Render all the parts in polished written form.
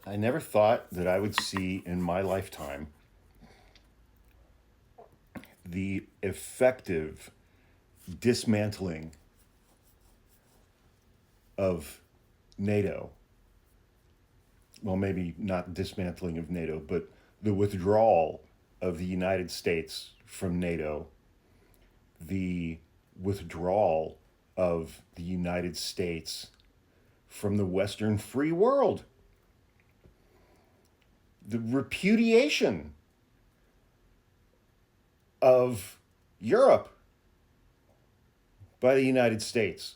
I never thought that I would see in my lifetime the effective dismantling of NATO. Well, maybe not dismantling of NATO, but the withdrawal of the United States from NATO, the withdrawal of the United States from the Western free world, the repudiation of Europe by the United States.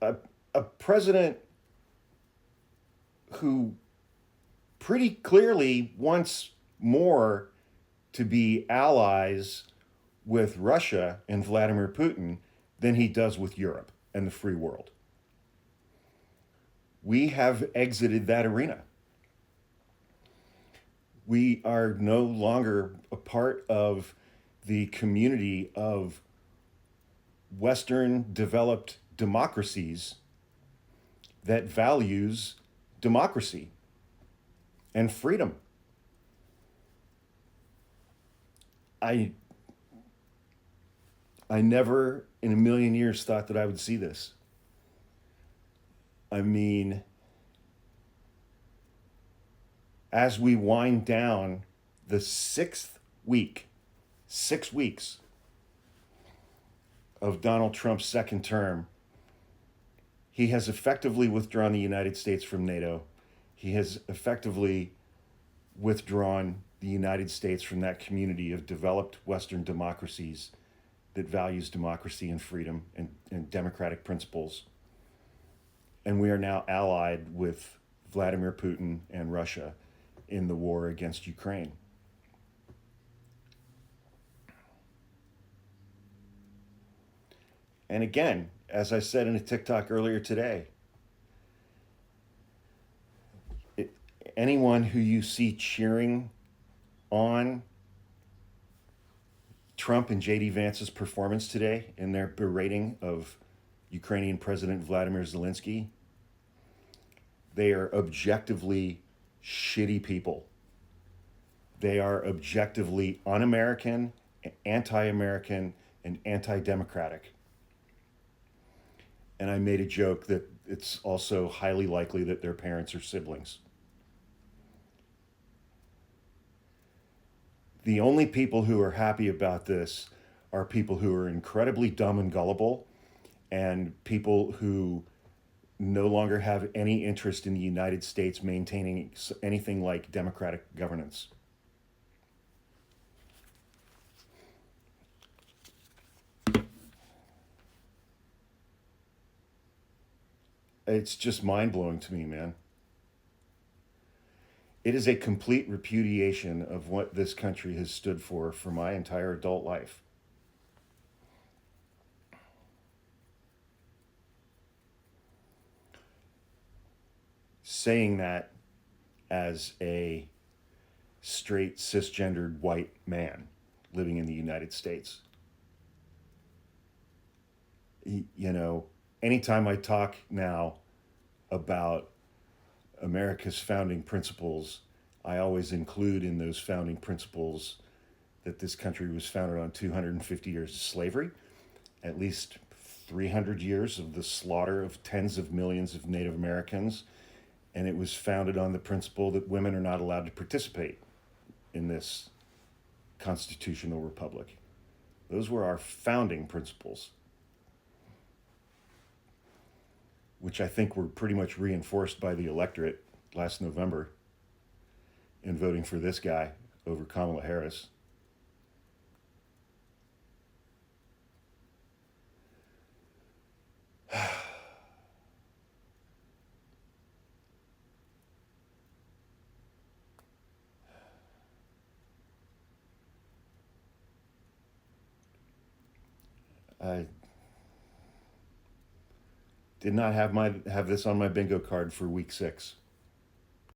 A, a president who pretty clearly wants more to be allies with Russia and Vladimir Putin than he does with Europe and the free world. We have exited that arena. We are no longer a part of the community of Western developed democracies that values democracy and freedom. I I never in a million years thought that I would see this. I mean, as we wind down the sixth week, 6 weeks of Donald Trump's second term, he has effectively withdrawn the United States from NATO. He has effectively withdrawn the United States from that community of developed Western democracies that values democracy and freedom and democratic principles. And we are now allied with Vladimir Putin and Russia in the war against Ukraine. And again, as I said in a TikTok earlier today, it, anyone who you see cheering on Trump and JD Vance's performance today in their berating of Ukrainian President Vladimir Zelensky, they are objectively shitty people. They are objectively un-American, anti-American, and anti-democratic. And I made a joke that it's also highly likely that their parents are siblings. The only people who are happy about this are people who are incredibly dumb and gullible and people who no longer have any interest in the United States maintaining anything like democratic governance. It's just mind blowing to me, man. It is a complete repudiation of what this country has stood for my entire adult life. Saying that as a straight cisgendered white man living in the United States. You know, anytime I talk now about America's founding principles, I always include in those founding principles that this country was founded on 250 years of slavery, at least 300 years of the slaughter of tens of millions of Native Americans, and it was founded on the principle that women are not allowed to participate in this constitutional republic. Those were our founding principles, which I think were pretty much reinforced by the electorate last November in voting for this guy over Kamala Harris. I did not have this on my bingo card for week 6.